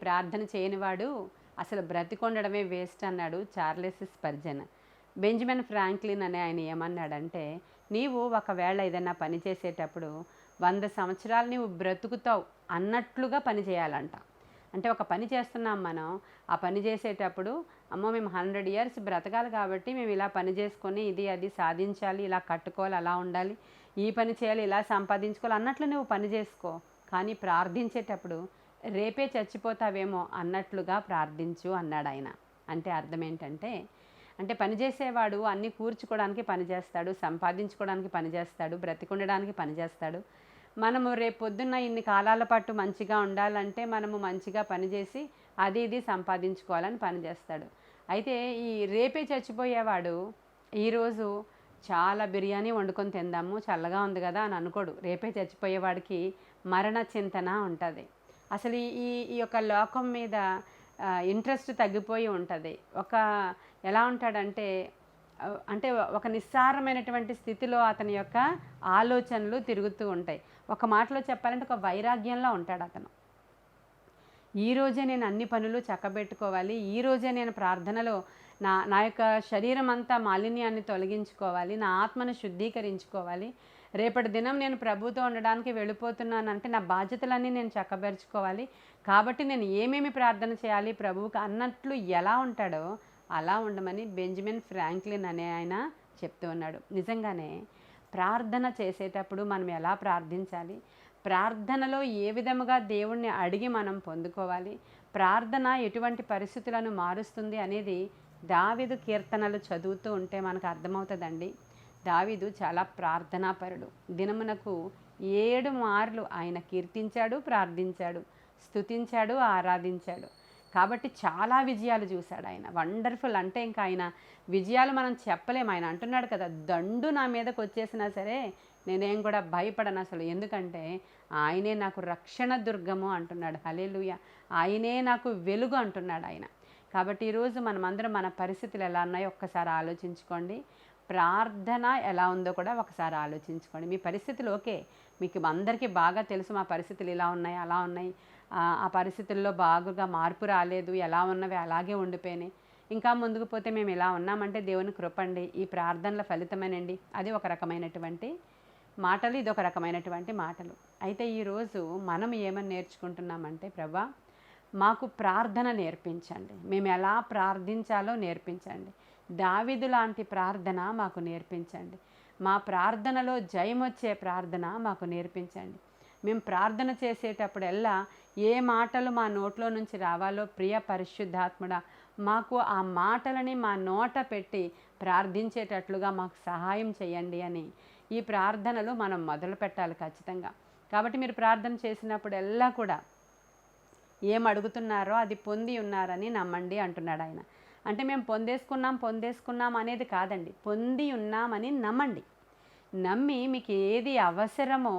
ప్రార్థన చేయనివాడు అసలు బ్రతికొండడమే వేస్ట్ అన్నాడు చార్లెస్ స్పర్జన్. బెంజమిన్ ఫ్రాంక్లిన్ అనే ఆయన ఏమన్నాడంటే, నీవు ఒకవేళ ఏదైనా పని చేసేటప్పుడు 100 సంవత్సరాలు నీవు బ్రతుకుతావు అన్నట్లుగా పని చేయాలంట. అంటే ఒక పని చేస్తున్నాం మనం, ఆ పని చేసేటప్పుడు అమ్మో మేము 100 ఇయర్స్ బ్రతకాలి కాబట్టి మేము ఇలా పని చేసుకొని ఇది అది సాధించాలి, ఇలా కట్టుకోవాలి, అలా ఉండాలి, ఈ పని చేయాలి, ఇలా సంపాదించుకోవాలి అన్నట్లు నువ్వు పని చేసుకో. కానీ ప్రార్థించేటప్పుడు రేపే చచ్చిపోతావేమో అన్నట్లుగా ప్రార్థించు అన్నాడు ఆయన. అంటే అర్థం ఏంటంటే, అంటే పనిచేసేవాడు అన్నీ కూర్చుకోవడానికి పనిచేస్తాడు, సంపాదించుకోవడానికి పనిచేస్తాడు, బ్రతికుండడానికి పనిచేస్తాడు. మనము రేపు పొద్దున్న ఇన్ని కాలాల పాటు మంచిగా ఉండాలంటే మనము మంచిగా పనిచేసి అది ఇది సంపాదించుకోవాలని పనిచేస్తాడు. అయితే ఈ రేపే చచ్చిపోయేవాడు ఈరోజు చాలా బిర్యానీ వండుకొని తిందాము చల్లగా ఉంది కదా అని అనుకోడు. రేపే చచ్చిపోయేవాడికి మరణ చింతన ఉంటుంది. అసలు ఈ ఈ యొక్క లోకం మీద ఇంట్రెస్ట్ తగ్గిపోయి ఉంటుంది. ఎలా ఉంటాడంటే అంటే ఒక నిస్సారమైనటువంటి స్థితిలో అతని యొక్క ఆలోచనలు తిరుగుతూ ఉంటాయి. ఒక మాటలో చెప్పాలంటే ఒక వైరాగ్యంలో ఉంటాడు అతను. ఈరోజే నేను అన్ని పనులు చక్కబెట్టుకోవాలి, ఈరోజే నేను ప్రార్థనలో నా యొక్క శరీరం అంతా మాలిన్యాన్ని తొలగించుకోవాలి, నా ఆత్మను శుద్ధీకరించుకోవాలి, రేపటి దినం నేను ప్రభుతో ఉండడానికి వెళ్ళిపోతున్నానంటే నా బాధ్యతలన్నీ నేను చక్కబెరుచుకోవాలి, కాబట్టి నేను ఏమేమి ప్రార్థన చేయాలి ప్రభువుకి అన్నట్లు ఎలా ఉంటాడో అలా ఉండమని బెంజమిన్ ఫ్రాంక్లిన్ అనే ఆయన చెప్తూ ఉన్నాడు. నిజంగానే ప్రార్థన చేసేటప్పుడు మనం ఎలా ప్రార్థించాలి, ప్రార్థనలో ఏ విధముగా దేవుణ్ణి అడిగి మనం పొందుకోవాలి, ప్రార్థన ఎటువంటి పరిస్థితులను మారుస్తుంది అనేది దావీదు కీర్తనలు చదువుతూ ఉంటే మనకు అర్థమవుతుందండి. దావీదు చాలా ప్రార్థనాపరుడు. దినమునకు 7 మార్లు ఆయన కీర్తించాడు, ప్రార్థించాడు, స్తుతించాడు, ఆరాధించాడు. కాబట్టి చాలా విజయాలు చూశాడు ఆయన. వండర్ఫుల్ అంటే ఇంకా ఆయన విజయాలు మనం చెప్పలేము. ఆయన అంటున్నాడు కదా, దండు నా మీదకి వచ్చేసినా సరే నేనేం కూడా భయపడను అసలు, ఎందుకంటే ఆయనే నాకు రక్షణ దుర్గము అంటున్నాడు. హల్లెలూయా. ఆయనే నాకు వెలుగు అంటున్నాడు ఆయన. కాబట్టి ఈరోజు మనమందరం మన పరిస్థితులు ఎలా ఉన్నాయో ఒక్కసారి ఆలోచించుకోండి. ప్రార్థన ఎలా ఉందో కూడా ఒకసారి ఆలోచించుకోండి. మీ పరిస్థితులు ఓకే, మీకు అందరికీ బాగా తెలుసు మా పరిస్థితులు ఇలా ఉన్నాయి, అలా ఉన్నాయి, ఆ పరిస్థితుల్లో బాగుగా మార్పు రాలేదు, ఎలా ఉన్నవి అలాగే ఉండిపోయినాయి, ఇంకా ముందుకు పోతే మేము ఇలా ఉన్నామంటే దేవుని కృపండి, ఈ ప్రార్థనల ఫలితమేనండి. అది ఒక రకమైనటువంటి మాటలు, ఇది ఒక రకమైనటువంటి మాటలు. అయితే ఈరోజు మనం ఏమని నేర్చుకుంటున్నామంటే, ప్రభా మాకు ప్రార్థన నేర్పించండి, మేము ఎలా ప్రార్థించాలో నేర్పించండి, దావీదు లాంటి ప్రార్థన మాకు నేర్పించండి, మా ప్రార్థనలో జయమొచ్చే ప్రార్థన మాకు నేర్పించండి. మేము ప్రార్థన చేసేటప్పుడల్లా ఏ మాటలు మా నోట్లో నుంచి రావాలో ప్రియ పరిశుద్ధాత్ముడా మాకు ఆ మాటలని మా నోట పెట్టి ప్రార్థించేటట్లుగా మాకు సహాయం చేయండి అని ఈ ప్రార్థనలు మనం మొదలు పెట్టాలి ఖచ్చితంగా. కాబట్టి మీరు ప్రార్థన చేసినప్పుడల్లా కూడా ఏం అడుగుతున్నారో అది పొంది ఉన్నారని నమ్మండి అంటున్నాడు ఆయన. అంటే మేము పొందేసుకున్నాం అనేది కాదండి, పొంది ఉన్నామని నమ్మండి. నమ్మి మీకు ఏది అవసరమో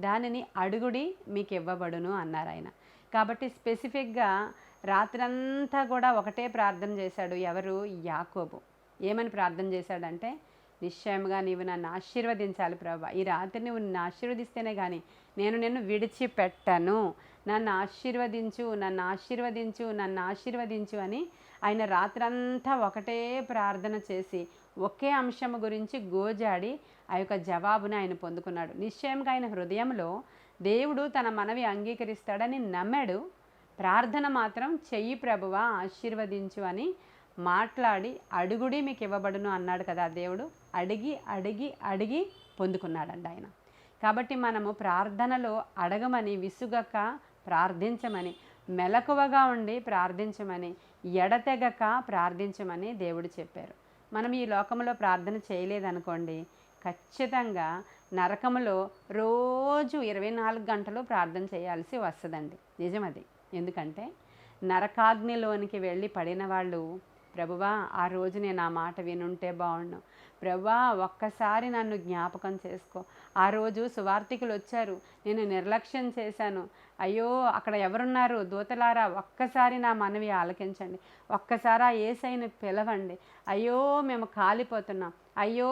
దానిని అడుగుడి మీకు ఇవ్వబడును అన్నారు ఆయన. కాబట్టి స్పెసిఫిక్గా రాత్రంతా కూడా ఒకటే ప్రార్థన చేశాడు. ఎవరు? యాకోబు. ఏమని ప్రార్థన చేశాడంటే, నిశ్చయముగా నీవు నన్ను ఆశీర్వదించాలి ప్రభా, ఈ రాత్రి నువ్వు నన్ను ఆశీర్వదిస్తేనే కానీ నేను నిన్ను విడిచిపెట్టను, నన్ను ఆశీర్వదించు, నన్ను ఆశీర్వదించు, నన్ను ఆశీర్వదించు అని ఆయన రాత్రంతా ఒకటే ప్రార్థన చేసి ఒకే అంశము గురించి గోజాడి ఆ యొక్క జవాబుని ఆయన పొందుకున్నాడు. నిశ్చయంగా ఆయన హృదయంలో దేవుడు తన మనవి అంగీకరిస్తాడని నమ్మాడు. ప్రార్థన మాత్రం చెయ్యి ప్రభువా ఆశీర్వదించు అని మాట్లాడి అడుగుడి మీకు ఇవ్వబడును అన్నాడు కదా దేవుడు. అడిగి అడిగి అడిగి పొందుకున్నాడండి ఆయన. కాబట్టి మనము ప్రార్థనలో అడగమని, విసుగక ప్రార్థించమని, మెలకువగా ఉండి ప్రార్థించమని, ఎడతెగక ప్రార్థించమని దేవుడు చెప్పారు. మనం ఈ లోకంలో ప్రార్థన చేయలేదనుకోండి, ఖచ్చితంగా నరకములో రోజు 24 గంటలు ప్రార్థన చేయాల్సి వస్తుందండి. నిజమది. ఎందుకంటే నరకాగ్నిలోనికి వెళ్ళి పడిన వాళ్ళు, ప్రభువా ఆ రోజు నేను ఆ మాట వినుంటే బాగుండు, ప్రభువా ఒక్కసారి నన్ను జ్ఞాపకం చేసుకో, ఆ రోజు సువార్తికులు వచ్చారు నేను నిర్లక్ష్యం చేశాను, అయ్యో అక్కడ ఎవరున్నారు దూతలారా ఒక్కసారి నా మనవి ఆలకించండి, ఒక్కసారి ఆ యేసయ్యను పిలవండి, అయ్యో మేము కాలిపోతున్నాం, అయ్యో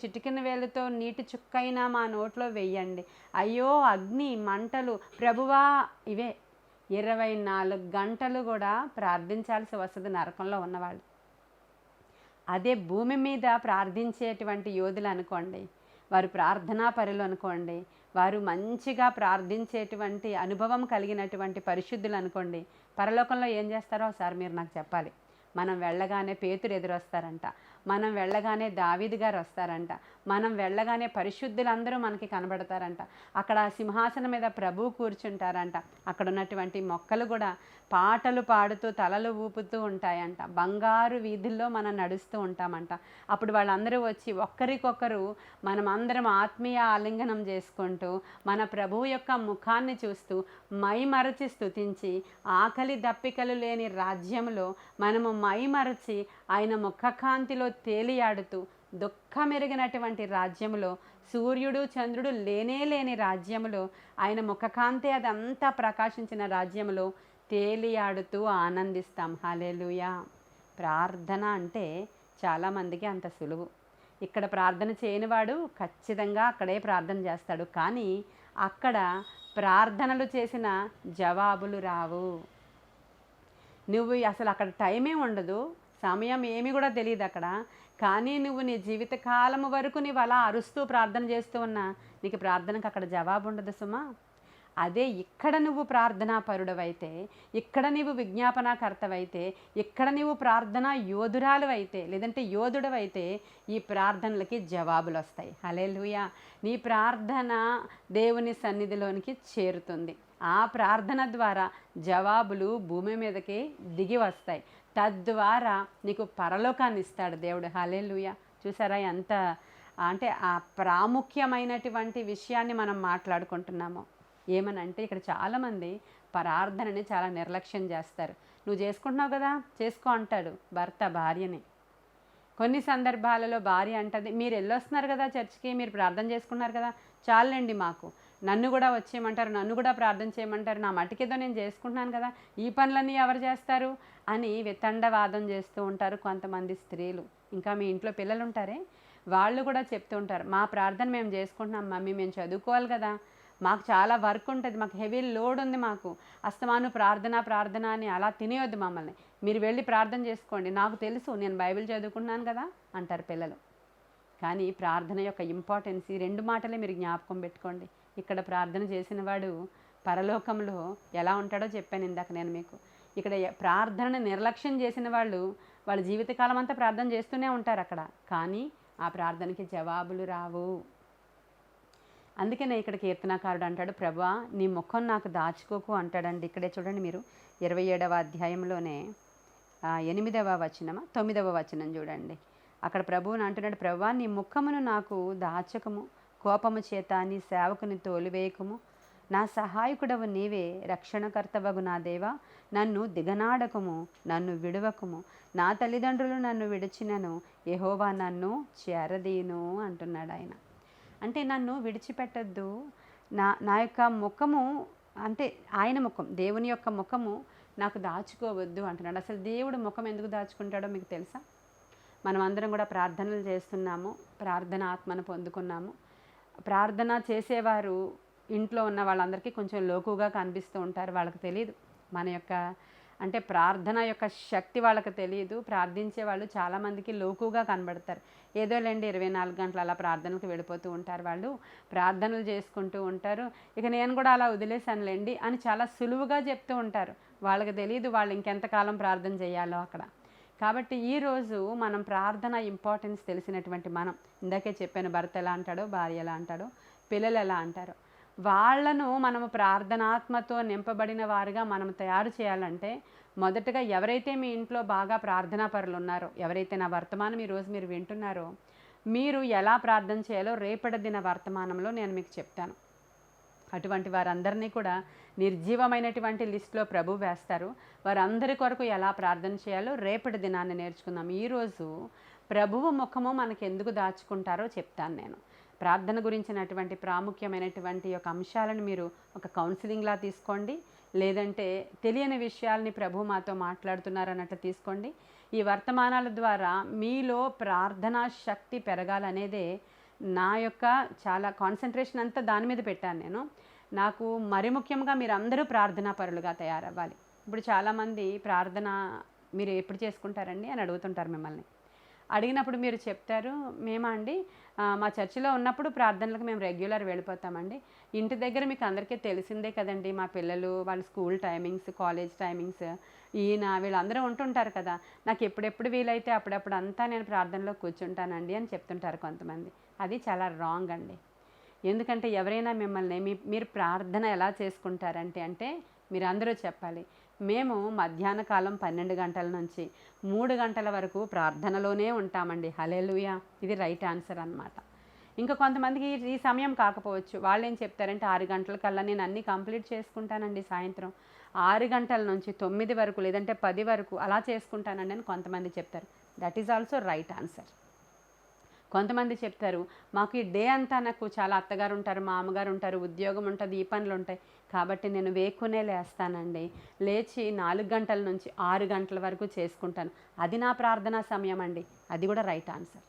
చిటికిన వేలుతో నీటి చుక్కైనా మా నోట్లో వెయ్యండి, అయ్యో అగ్ని మంటలు ప్రభువా, ఇవే 24 గంటలు కూడా ప్రార్థించాల్సి వస్తుంది నరకంలో ఉన్నవాళ్ళు. అదే భూమి మీద ప్రార్థించేటువంటి యోధులు అనుకోండి, వారు ప్రార్థనా పరులు అనుకోండి, వారు మంచిగా ప్రార్థించేటువంటి అనుభవం కలిగినటువంటి పరిశుద్ధులు అనుకోండి, పరలోకంలో ఏం చేస్తారో ఒకసారి మీరు నాకు చెప్పాలి. మనం వెళ్ళగానే పేతురు ఎదురొస్తారంట, మనం వెళ్ళగానే దావీదు గారు వస్తారంట, మనం వెళ్ళగానే పరిశుద్ధులందరూ మనకి కనబడతారంట, అక్కడ సింహాసనం మీద ప్రభువు కూర్చుంటారంట, అక్కడ ఉన్నటువంటి మొక్కలు కూడా పాటలు పాడుతూ తలలు ఊపుతూ ఉంటాయంట, బంగారు వీధుల్లో మనం నడుస్తూ ఉంటామంట. అప్పుడు వాళ్ళందరూ వచ్చి ఒక్కరికొకరు మనమందరం ఆత్మీయ ఆలింగనం చేసుకుంటూ మన ప్రభువు యొక్క ముఖాన్ని చూస్తూ మైమరచి స్తుతించి ఆకలి దప్పికలు లేని రాజ్యంలో మనము మైమరచి ఆయన ముఖకాంతిలో తేలియాడుతూ దుఃఖమెరిగినటువంటి రాజ్యములో, సూర్యుడు చంద్రుడు లేనే లేని రాజ్యములో, ఆయన ముఖకాంతి అదంతా ప్రకాశించిన రాజ్యములో తేలియాడుతూ ఆనందిస్తాం. హల్లెలూయా. ప్రార్థన అంటే చాలామందికి అంత సులువు. ఇక్కడ ప్రార్థన చేయనివాడు ఖచ్చితంగా అక్కడే ప్రార్థన చేస్తాడు, కానీ అక్కడ ప్రార్థనలు చేసిన జవాబులు రావు. నువ్వు అసలు అక్కడ టైమే ఉండదు, సమయం ఏమి కూడా తెలియదు అక్కడ, కానీ నువ్వు నీ జీవితకాలం వరకు నీవు అలా అరుస్తూ ప్రార్థన చేస్తూ ఉన్నా నీకు ప్రార్థనకు అక్కడ జవాబు ఉండదు సుమా. అదే ఇక్కడ నువ్వు ప్రార్థనా పరుడవైతే, ఇక్కడ నీవు విజ్ఞాపనాకర్తవైతే, ఇక్కడ నీవు ప్రార్థనా యోధురాలు అయితే, లేదంటే యోధుడవైతే ఈ ప్రార్థనలకి జవాబులు వస్తాయి. హల్లెలూయా. నీ ప్రార్థన దేవుని సన్నిధిలోనికి చేరుతుంది. ఆ ప్రార్థన ద్వారా జవాబులు భూమి మీదకి దిగి వస్తాయి. తద్వారా నీకు పరలోకాన్ని ఇస్తాడు దేవుడు. హల్లెలూయా. చూసారా ఎంత అంటే ఆ ప్రాముఖ్యమైనటువంటి విషయాన్ని మనం మాట్లాడుకుంటున్నాము. ఏమనంటే ఇక్కడ చాలామంది ప్రార్థనని చాలా నిర్లక్ష్యం చేస్తారు. నువ్వు చేసుకుంటున్నావు కదా, చేసుకో అంటాడు భర్త భార్యని. కొన్ని సందర్భాలలో భార్య అంటది, మీరు వెళ్ళొస్తున్నారు కదా చర్చికి, మీరు ప్రార్థన చేసుకున్నారు కదా, చాలండి మాకు, నన్ను కూడా వచ్చేయమంటారు, నన్ను కూడా ప్రార్థన చేయమంటారు, నా మటుకేదో నేను చేసుకుంటున్నాను కదా, ఈ పనులన్నీ ఎవరు చేస్తారు అని వితండవాదం చేస్తూ ఉంటారు కొంతమంది స్త్రీలు. ఇంకా మీ ఇంట్లో పిల్లలు ఉంటారే, వాళ్ళు కూడా చెప్తూ ఉంటారు, మా ప్రార్థన మేము చేసుకుంటున్నాం మమ్మీ, మేము చదువుకోవాలి కదా, మాకు చాలా వర్క్ ఉంటుంది, మాకు హెవీ లోడ్ ఉంది, మాకు అస్తమాను ప్రార్థన అని అలా తినేయొద్దు మమ్మల్ని, మీరు వెళ్ళి ప్రార్థన చేసుకోండి, నాకు తెలుసు నేను బైబిల్ చదువుకున్నాను కదా అంటారు పిల్లలు. కానీ ప్రార్థన యొక్క ఇంపార్టెన్స్ ఈ 2 మాటలే మీరు జ్ఞాపకం పెట్టుకోండి. ఇక్కడ ప్రార్థన చేసిన వాడు పరలోకంలో ఎలా ఉంటాడో చెప్పాను ఇందాక నేను మీకు. ఇక్కడ ప్రార్థనను నిర్లక్ష్యం చేసిన వాళ్ళు వాళ్ళ జీవితకాలం అంతా ప్రార్థన చేస్తూనే ఉంటారు అక్కడ, కానీ ఆ ప్రార్థనకి జవాబులు రావు. అందుకనే ఇక్కడ కీర్తనాకారుడు అంటాడు, ప్రభువా నీ ముఖం నాకు దాచుకోకు అంటాడండి. ఇక్కడే చూడండి మీరు 27వ అధ్యాయంలోనే 8వ వచనం 9వ వచనం చూడండి. అక్కడ ప్రభువుని అంటున్నాడు, ప్రభువా నీ ముఖమును నాకు దాచకము, కోపము చేత నీ సేవకుని తోలివేయకము, నా సహాయకుడవు నీవే, రక్షణకర్తవగు నా దేవా నన్ను దిగనాడకము, నన్ను విడువకము, నా తల్లిదండ్రులు నన్ను విడిచినను యెహోవా నన్ను చేరదీను అంటున్నాడు ఆయన. అంటే నన్ను విడిచిపెట్టద్దు, నా యొక్క ముఖము అంటే ఆయన ముఖం, దేవుని యొక్క ముఖము నాకు దాచుకోవద్దు అంటున్నాడు. అసలు దేవుడు ముఖం ఎందుకు దాచుకుంటాడో మీకు తెలుసా? మనం అందరం కూడా ప్రార్థనలు చేస్తున్నాము, ప్రార్థన ఆత్మను పొందుకున్నాము. ప్రార్థన చేసేవారు ఇంట్లో ఉన్న వాళ్ళందరికీ కొంచెం లోకుగా కనిపిస్తూ ఉంటారు, వాళ్ళకి తెలియదు మన యొక్క అంటే ప్రార్థన యొక్క శక్తి వాళ్ళకి తెలియదు. ప్రార్థించే వాళ్ళు చాలామందికి లోకుగా కనబడతారు. ఏదో లేండి 24 గంటలు అలా ప్రార్థనకు వెళ్ళిపోతూ ఉంటారు, వాళ్ళు ప్రార్థనలు చేసుకుంటూ ఉంటారు, ఇక నేను కూడా అలా వదిలేసానులేండి అని చాలా సులువుగా చెప్తూ ఉంటారు. వాళ్ళకి తెలియదు వాళ్ళు ఇంకెంతకాలం ప్రార్థన చేయాలో అక్కడ. కాబట్టి ఈరోజు మనం ప్రార్థన ఇంపార్టెన్స్ తెలిసినటువంటి మనం, ఇందాకే చెప్పాను భర్త ఎలా అంటాడో, భార్య ఎలా అంటాడో, పిల్లలు ఎలా అంటారో, వాళ్లను మనము ప్రార్థనాత్మతో నింపబడిన వారుగా మనం తయారు చేయాలంటే మొదటగా ఎవరైతే మీ ఇంట్లో బాగా ప్రార్థనా పరులు ఉన్నారో, ఎవరైతే నా వర్తమానం ఈరోజు మీరు వింటున్నారో, మీరు ఎలా ప్రార్థన చేయాలో రేపటి దిన వర్తమానంలో నేను మీకు చెప్తాను. అటువంటి వారందరినీ కూడా నిర్జీవమైనటువంటి లిస్టులో ప్రభు వేస్తారు. వారందరి కొరకు ఎలా ప్రార్థన చేయాలో రేపటి దినాన్ని నేర్చుకుందాం. ఈరోజు ప్రభువు ముఖము మనకు ఎందుకు దాచుకుంటారో చెప్తాను నేను. ప్రార్థన గురించినటువంటి ప్రాముఖ్యమైనటువంటి యొక్క అంశాలను మీరు ఒక కౌన్సిలింగ్లా తీసుకోండి, లేదంటే తెలియని విషయాల్ని ప్రభు మాతో మాట్లాడుతున్నారన్నట్టు తీసుకోండి. ఈ వర్తమానాల ద్వారా మీలో ప్రార్థనా శక్తి పెరగాలనేదే నా యొక్క చాలా కాన్సన్ట్రేషన్ అంతా దాని మీద పెట్టాను నేను. నాకు మరి ముఖ్యంగా మీరందరూ ప్రార్థనా పరులుగా తయారవ్వాలి. ఇప్పుడు చాలామంది ప్రార్థన మీరు ఎప్పుడు చేసుకుంటారండి అని అడుగుతుంటారు మిమ్మల్ని. అడిగినప్పుడు మీరు చెప్తారు, మేమా అండి మా చర్చిలో ఉన్నప్పుడు ప్రార్థనలకు మేము రెగ్యులర్ వెళ్ళిపోతామండి. ఇంటి దగ్గర మీకు అందరికీ తెలిసిందే కదండి, మా పిల్లలు వాళ్ళ స్కూల్ టైమింగ్స్, కాలేజ్ టైమింగ్స్, ఈయన వీళ్ళందరూ ఉంటుంటారు కదా, నాకు ఎప్పుడెప్పుడు వీలైతే అప్పుడప్పుడు అంతా నేను ప్రార్థనలో కూర్చుంటానండి అని చెప్తుంటారు కొంతమంది. అది చాలా రాంగ్ అండి. ఎందుకంటే ఎవరైనా మిమ్మల్ని మీరు ప్రార్థన ఎలా చేసుకుంటారంటే మీరందరూ చెప్పాలి, మేము మధ్యాహ్న కాలం 12 గంటల నుంచి 3 గంటల వరకు ప్రార్థనలోనే ఉంటామండి. హల్లెలూయా! ఇది రైట్ ఆన్సర్ అనమాట. ఇంకా కొంతమందికి ఈ సమయం కాకపోవచ్చు. వాళ్ళు ఏం చెప్తారంటే 6 గంటలకల్లా నేను అన్నీ కంప్లీట్ చేసుకుంటానండి సాయంత్రం. 6 గంటల నుంచి 9 వరకు లేదంటే 10 వరకు అలా చేసుకుంటానండి అని కొంతమంది చెప్తారు. That is also right answer. కొంతమంది చెప్తారు, మాకు ఈ డే అంతా నాకు చాలా అత్తగారు ఉంటారు, మా అమ్మగారు ఉంటారు, ఉద్యోగం ఉంటుంది, ఈ పనులు ఉంటాయి, కాబట్టి నేను వేకునే లేస్తానండి. లేచి 4 గంటల నుంచి 6 గంటల వరకు చేసుకుంటాను. అది నా ప్రార్థనా సమయం అండి. అది కూడా రైట్ ఆన్సర్.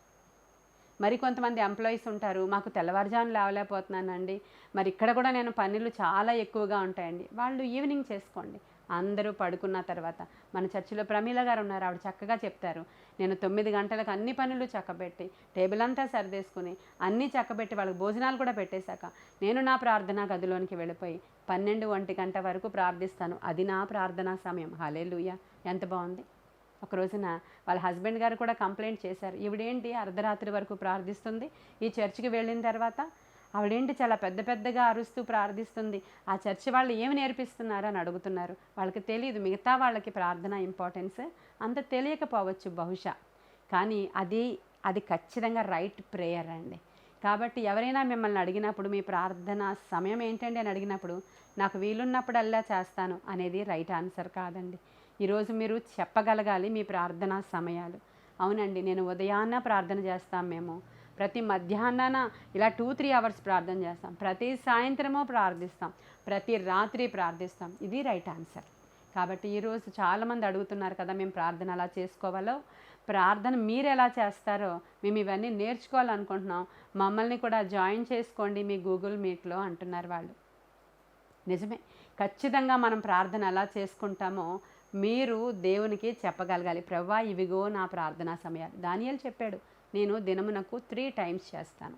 మరి కొంతమంది ఎంప్లాయీస్ ఉంటారు, మాకు తెల్లవారుజామున లేవలేకపోతున్నానండి, మరి ఇక్కడ కూడా నేను పనులు చాలా ఎక్కువగా ఉంటాయండి. వాళ్ళు ఈవినింగ్ చేసుకోండి. అందరూ పడుకున్న తర్వాత మన చర్చిలో ప్రమీల గారు ఉన్నారు, ఆవిడ చక్కగా చెప్తారు. నేను 9 గంటలకు అన్ని పనులు చక్కబెట్టి టేబుల్ అంతా సర్దేసుకుని అన్నీ చక్కబెట్టి వాళ్ళకి భోజనాలు కూడా పెట్టేశాక నేను నా ప్రార్థనా గదిలోనికి వెళ్ళిపోయి 12-1 గంట వరకు ప్రార్థిస్తాను. అది నా ప్రార్థనా సమయం. హల్లెలూయా! ఎంత బాగుంది. ఒక రోజున వాళ్ళ హస్బెండ్ గారు కూడా కంప్లైంట్ చేశారు, ఈవిడేంటి అర్ధరాత్రి వరకు ప్రార్థిస్తుంది, ఈ చర్చికి వెళ్ళిన తర్వాత ఆవిడేంటి చాలా పెద్ద పెద్దగా అరుస్తూ ప్రార్థిస్తుంది, ఆ చర్చి వాళ్ళు ఏమి నేర్పిస్తున్నారు అని అడుగుతున్నారు. వాళ్ళకి తెలియదు మిగతా వాళ్ళకి ప్రార్థన ఇంపార్టెన్స్ అంత తెలియకపోవచ్చు బహుశా, కానీ అది ఖచ్చితంగా రైట్ ప్రేయర్ అండి. కాబట్టి ఎవరైనా మిమ్మల్ని అడిగినప్పుడు మీ ప్రార్థన సమయం ఏంటండి అని అడిగినప్పుడు నాకు వీలున్నప్పుడల్లా చేస్తాను అనేది రైట్ ఆన్సర్ కాదండి. ఈరోజు మీరు చెప్పగలగాలి మీ ప్రార్థనా సమయాలు. అవునండి, నేను ఉదయాన్న ప్రార్థన చేస్తాం, మేము ప్రతి మధ్యాహ్నాన ఇలా 2-3 అవర్స్ ప్రార్థన చేస్తాం, ప్రతి సాయంత్రమో ప్రార్థిస్తాం, ప్రతి రాత్రి ప్రార్థిస్తాం. ఇది రైట్ ఆన్సర్. కాబట్టి ఈరోజు చాలామంది అడుగుతున్నారు కదా, మేము ప్రార్థన ఎలా చేసుకోవాలో, ప్రార్థన మీరు ఎలా చేస్తారో మేము ఇవన్నీ నేర్చుకోవాలనుకుంటున్నాం, మమ్మల్ని కూడా జాయిన్ చేసుకోండి మీ గూగుల్ మీట్లో అంటున్నారు వాళ్ళు. నిజమే, ఖచ్చితంగా మనం ప్రార్థన ఎలా చేసుకుంటామో మీరు దేవునికి చెప్పగలగాలి. ప్రభువా, ఇవిగో నా ప్రార్థనా సమయాలు. దానియేలు చెప్పాడు, నేను దినమునకు 3 టైమ్స్ చేస్తాను.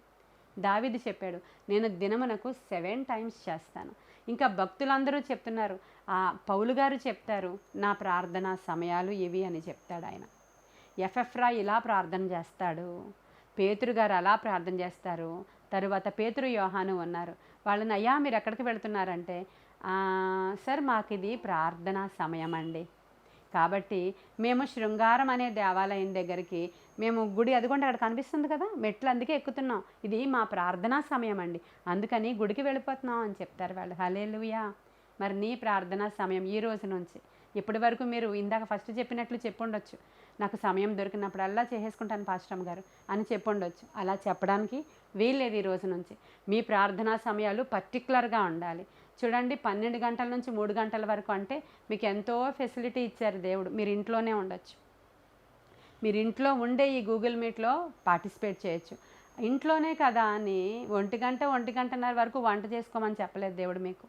దావీదు చెప్పాడు, నేను దినమునకు 7 టైమ్స్ చేస్తాను. ఇంకా భక్తులందరూ చెప్తున్నారు, పౌలు గారు చెప్తారు, నా ప్రార్థనా సమయాలు ఇవి అని చెప్తాడు ఆయన. ఎఫెఫ్రా ఇలా ప్రార్థన చేస్తాడు, పేతురు గారు అలా ప్రార్థన చేస్తారు. తరువాత పేతురు యోహాను ఉన్నారు. వాళ్ళని, అయ్యా మీరు ఎక్కడికి వెళుతున్నారంటే, సార్ మాకు ఇది ప్రార్థనా సమయం అండి, కాబట్టి మేము శృంగారం అనే దేవాలయం దగ్గరికి మేము గుడి అదిగోండి అక్కడ కనిపిస్తుంది కదా మెట్లు, అందుకే ఎక్కుతున్నాం, ఇది మా ప్రార్థనా సమయం అండి, అందుకని గుడికి వెళ్ళిపోతున్నాం అని చెప్తారు వాళ్ళు. హల్లెలూయా! మరి నీ ప్రార్థనా సమయం ఈ రోజు నుంచి ఇప్పటి వరకు మీరు ఇందాక ఫస్ట్ చెప్పినట్లు చెప్పుండొచ్చు, నాకు సమయం దొరికినప్పుడల్లా చేసేసుకుంటాను పాస్టమ్ గారు అని చెప్పుండొచ్చు. అలా చెప్పడానికి వీల్లేదు. ఈ రోజు నుంచి మీ ప్రార్థనా సమయాలు పర్టికులర్గా ఉండాలి. చూడండి, 12 గంటల నుంచి 3 గంటల వరకు అంటే మీకు ఎంతో ఫెసిలిటీ ఇచ్చారు దేవుడు. మీరు ఇంట్లోనే ఉండొచ్చు, మీరు ఇంట్లో ఉండే ఈ గూగుల్ మీట్లో పార్టిసిపేట్ చేయొచ్చు. ఇంట్లోనే కదా అని 1 గంటన్నర వరకు వంట చేసుకోమని చెప్పలేదు దేవుడు మీకు.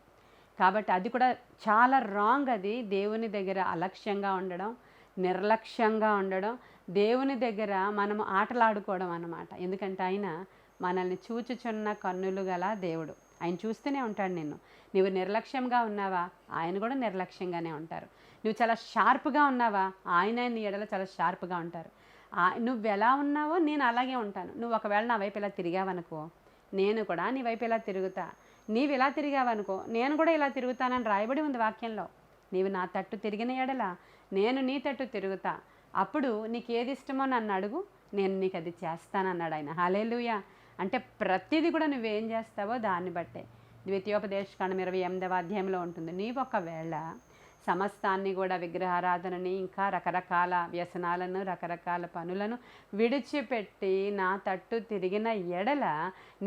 కాబట్టి అది కూడా చాలా రాంగ్. అది దేవుని దగ్గర అలక్ష్యంగా ఉండడం, నిర్లక్ష్యంగా ఉండడం, దేవుని దగ్గర మనము ఆటలాడుకోవడం అన్నమాట. ఎందుకంటే ఆయన మనల్ని చూచుచున్న కన్నులు గల దేవుడు, ఆయన చూస్తూనే ఉంటాడు నిన్ను. నువ్వు నిర్లక్ష్యంగా ఉన్నావా, ఆయన కూడా నిర్లక్ష్యంగానే ఉంటారు. నువ్వు చాలా షార్ప్గా ఉన్నావా, ఆయన నీ ఎడల చాలా షార్ప్గా ఉంటారు. నువ్వు ఎలా ఉన్నావో నేను అలాగే ఉంటాను. నువ్వు ఒకవేళ నా వైపు ఇలా తిరిగావనుకో, నేను కూడా నీ వైపు ఇలా తిరుగుతా. నీవు ఇలా తిరిగావనుకో, నేను కూడా ఇలా తిరుగుతానని రాయబడి ఉంది వాక్యంలో. నీవు నా తట్టు తిరిగిన ఎడల నేను నీ తట్టు తిరుగుతా, అప్పుడు నీకు ఏది ఇష్టమో నన్ను అడుగు, నేను నీకు అది చేస్తానన్నాడు ఆయన. హల్లెలూయా! అంటే ప్రతిదీ కూడా నువ్వేం చేస్తావో దాన్ని బట్టే. ద్వితీయోపదేశకాండం 28వ అధ్యాయంలో ఉంటుంది. నీవు ఒకవేళ సమస్తాన్ని కూడా విగ్రహారాధనని ఇంకా రకరకాల వ్యసనాలను రకరకాల పనులను విడిచిపెట్టి నా తట్టు తిరిగిన ఎడల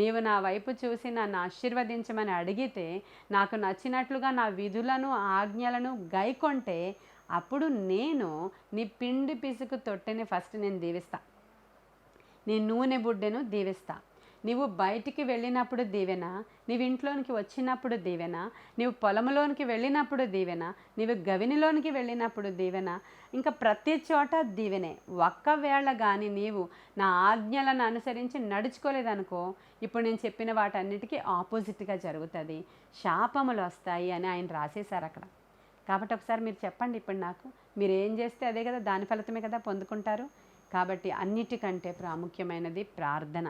నీవు నా వైపు చూసి నన్ను ఆశీర్వదించమని అడిగితే, నాకు నచ్చినట్లుగా నా విధులను ఆజ్ఞలను గైకొంటే, అప్పుడు నేను నీ పిండి పిసుకు తొట్టెని ఫస్ట్ నేను దీవిస్తా, నీ నూనె బుడ్డెను దీవిస్తా, నీవు బయటికి వెళ్ళినప్పుడు దీవెన, నీవు ఇంట్లోనికి వచ్చినప్పుడు దీవెన, నీవు పొలంలోనికి వెళ్ళినప్పుడు దీవెన, నీవు గవినిలోనికి వెళ్ళినప్పుడు దీవెన, ఇంకా ప్రతి చోట దీవెనే. ఒక్కవేళ కానీ నీవు నా ఆజ్ఞలను అనుసరించి నడుచుకోలేదనుకో, ఇప్పుడు నేను చెప్పిన వాటన్నిటికీ ఆపోజిట్గా జరుగుతుంది, శాపములు వస్తాయి అని ఆయన రాసేశారు అక్కడ. కాబట్టి ఒకసారి మీరు చెప్పండి ఇప్పుడు నాకు, మీరు ఏం చేస్తే అదే కదా, దాని ఫలితమే కదా పొందుకుంటారు. కాబట్టి అన్నిటికంటే ప్రాముఖ్యమైనది ప్రార్థన.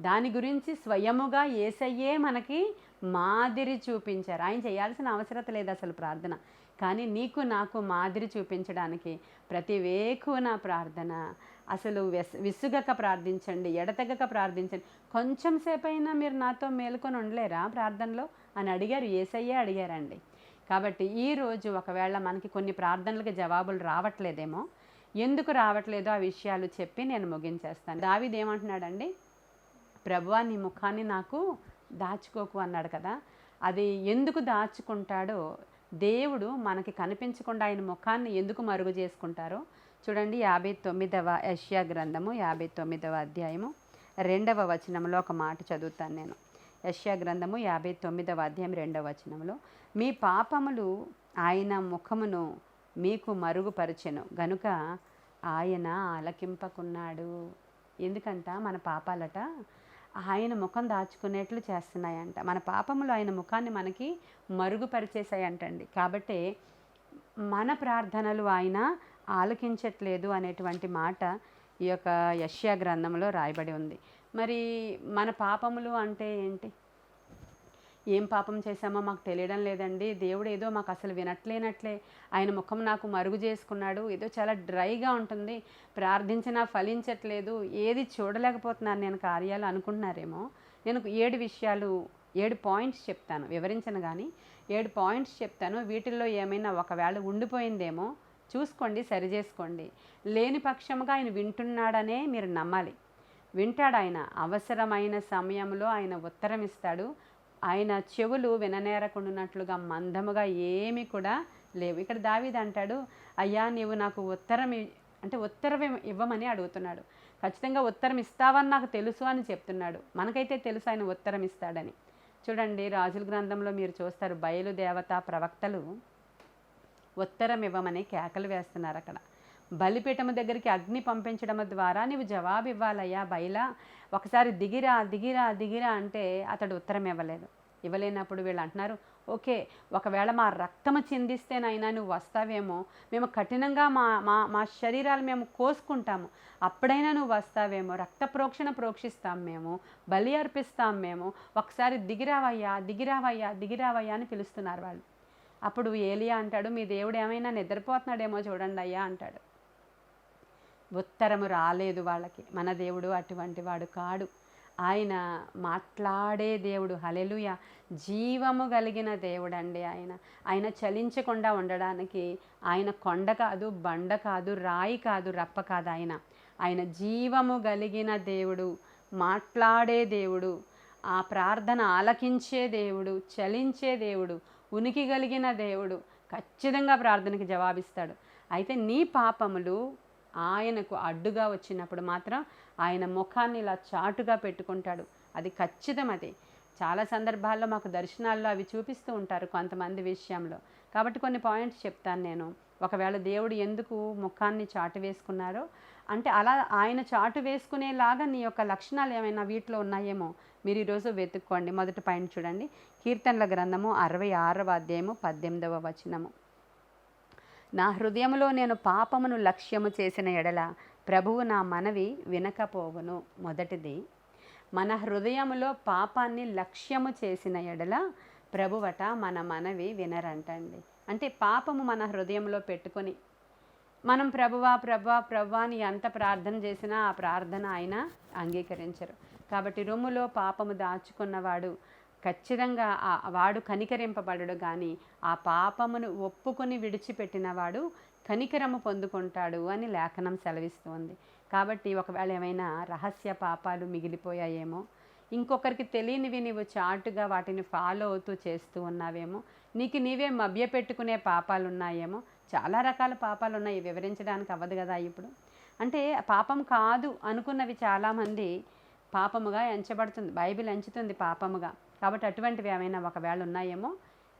దాని గురించి స్వయముగా యేసయ్యే మనకి మాదిరి చూపించారు. ఆయన చేయాల్సిన అవసరం లేదు అసలు ప్రార్థన, కానీ నీకు నాకు మాదిరి చూపించడానికి ప్రతి వేకున ప్రార్థన. అసలు విసుగక ప్రార్థించండి, ఎడతెగక ప్రార్థించండి. కొంచెం సేపు అయినా మీరు నాతో మేలుకొని ఉండలేరా ప్రార్థనలో అని అడిగారు, యేసయ్యే అడిగారండి. కాబట్టి ఈరోజు ఒకవేళ మనకి కొన్ని ప్రార్థనలకు జవాబులు రావట్లేదేమో, ఎందుకు రావట్లేదో ఆ విషయాలు చెప్పి నేను ముగించేస్తాను. దావీదు ఏమంటున్నాడండి, ప్రభువా నీ ముఖాన్ని నాకు దాచుకోకు అన్నాడు కదా. అది ఎందుకు దాచుకుంటాడో, దేవుడు మనకి కనిపించకుండా ఆయన ముఖాన్ని ఎందుకు మరుగు చేసుకుంటారో చూడండి. 59వ యెషయా గ్రంథము 59వ అధ్యాయము 2వ వచనంలో ఒక మాట చదువుతాను నేను. యెషయా గ్రంథము 59వ అధ్యాయం 2వ వచనంలో, మీ పాపములు ఆయన ముఖమును మీకు మరుగుపరచెను గనుక ఆయన ఆలకింపకున్నాడు. ఎందుకంట మన పాపాలట ఆయన ముఖం దాచుకునేట్లు చేస్తున్నాయంట. మన పాపములు ఆయన ముఖాన్ని మనకి మరుగుపరిచేసాయంటండి. కాబట్టి మన ప్రార్థనలు ఆయన ఆలకించట్లేదు అనేటువంటి మాట ఈ యొక్క యెషయా గ్రంథంలో రాయబడి ఉంది. మరి మన పాపములు అంటే ఏంటి? ఏం పాపం చేశామో మాకు తెలియడం లేదండి, దేవుడు ఏదో మాకు అసలు వినట్లేనట్లే, ఆయన ముఖం నాకు మరుగు చేసుకున్నాడు, ఏదో చాలా డ్రైగా ఉంటుంది, ప్రార్థించినా ఫలించట్లేదు, ఏది చూడలేకపోతున్నాను నేను కార్యాలు అనుకుంటున్నారేమో. నేను 7 పాయింట్స్ చెప్తాను, వివరించను కానీ 7 పాయింట్స్ చెప్తాను. వీటిల్లో ఏమైనా ఒకవేళ ఉండిపోయిందేమో చూసుకోండి, సరిచేసుకోండి. లేని పక్షముగా ఆయన వింటున్నాడనే మీరు నమ్మాలి. వింటాడు ఆయన, అవసరమైన సమయంలో ఆయన ఉత్తరం ఇస్తాడు. ఆయన చెవులు విననేరకుండానట్లుగా మందముగా ఏమీ కూడా లేవు. ఇక్కడ దావీదు అంటాడు, అయ్యా నీవు నాకు ఉత్తరం ఇవ్వమని అడుగుతున్నాడు. ఖచ్చితంగా ఉత్తరం ఇస్తావని నాకు తెలుసు అని చెప్తున్నాడు. మనకైతే తెలుసు ఆయన ఉత్తరం ఇస్తాడని. చూడండి, రాజుల గ్రంథంలో మీరు చూస్తారు, బయలుదేవత ప్రవక్తలు ఉత్తరం ఇవ్వమని కేకలు వేస్తున్నారు. అక్కడ బలిపీఠము దగ్గరికి అగ్ని పంపించడం ద్వారా నీవు జవాబు ఇవ్వాలయ్యా బయలా, ఒకసారి దిగిరా దిగిరా దిగిరా అంటే అతడు ఉత్తరం ఇవ్వలేనప్పుడు వీళ్ళు అంటున్నారు, ఓకే ఒకవేళ మా రక్తము చిందిస్తేనైనా నువ్వు వస్తావేమో, మేము కఠినంగా మా శరీరాలు మేము కోసుకుంటాము, అప్పుడైనా నువ్వు వస్తావేమో, రక్త ప్రోక్షిస్తాం మేము, బలి అర్పిస్తాం మేము, ఒకసారి దిగిరావయ్యా దిగిరావయ్యా దిగిరావయ్యా అని పిలుస్తున్నారు వాళ్ళు. అప్పుడు ఏలియా అంటాడు, మీ దేవుడు ఏమైనా నిద్రపోతున్నాడేమో చూడండి అయ్యా అంటాడు. ఉత్తరము రాలేదు వాళ్ళకి. మన దేవుడు అటువంటి వాడు కాడు, ఆయన మాట్లాడే దేవుడు. హల్లెలూయా, జీవము కలిగిన దేవుడు అండి ఆయన చలించకుండా ఉండడానికి ఆయన కొండ కాదు, బండ కాదు, రాయి కాదు, రప్ప కాదు. ఆయన జీవము కలిగిన దేవుడు, మాట్లాడే దేవుడు, ఆ ప్రార్థన ఆలకించే దేవుడు, చలించే దేవుడు, ఉనికి కలిగిన దేవుడు. ఖచ్చితంగా ప్రార్థనకి జవాబిస్తాడు. అయితే నీ పాపములు ఆయనకు అడ్డుగా వచ్చినప్పుడు మాత్రం ఆయన ముఖాన్ని ఇలా చాటుగా పెట్టుకుంటాడు. అది ఖచ్చితం. అది చాలా సందర్భాల్లో మాకు దర్శనాల్లో అవి చూపిస్తూ ఉంటారు కొంతమంది విషయంలో. కాబట్టి కొన్ని పాయింట్స్ చెప్తాను నేను. ఒకవేళ దేవుడు ఎందుకు ముఖాన్ని చాటు వేసుకున్నారో అంటే, అలా ఆయన చాటు వేసుకునేలాగా నీ యొక్క లక్షణాలు ఏమైనా వీటిలో ఉన్నాయేమో మీరు ఈరోజు వెతుక్కోండి. మొదటి పాయింట్ చూడండి, కీర్తనల గ్రంథము 66వ అధ్యాయము 18వ వచనము. నా హృదయములో నేను పాపమును లక్ష్యము చేసిన ఎడల ప్రభువు నా మనవి వినకపోవును. మొదటిది, మన హృదయములో పాపాన్ని లక్ష్యము చేసిన ఎడల ప్రభువట మన మనవి వినరంటండి. అంటే పాపము మన హృదయంలో పెట్టుకొని మనం ప్రభువా ప్రభువా ప్రభువా అని ఎంత ప్రార్థన చేసినా ఆ ప్రార్థన ఆయన అంగీకరించరు. కాబట్టి రొమ్ములో పాపము దాచుకున్నవాడు ఖచ్చితంగా వాడు కనికరింపబడడు, కానీ ఆ పాపమును ఒప్పుకొని విడిచిపెట్టినవాడు కనికరము పొందుకుంటాడు అని లేఖనం సెలవిస్తుంది. కాబట్టి ఒకవేళ ఏమైనా రహస్య పాపాలు మిగిలిపోయాయేమో, ఇంకొకరికి తెలియనివి నీవు చాటుగా వాటిని ఫాలో అవుతూ చేస్తూ ఉన్నావేమో, నీకు నీవే మభ్యపెట్టుకునే పాపాలు ఉన్నాయేమో. చాలా రకాల పాపాలు ఉన్నాయి, వివరించడానికి అవ్వదు కదా ఇప్పుడు. అంటే పాపం కాదు అనుకున్నవి చాలామంది పాపముగా ఎంచబడుతుంది. బైబిల్ ఎంచుతుంది పాపముగా. కాబట్టి అటువంటివి ఏమైనా ఒకవేళ ఉన్నాయేమో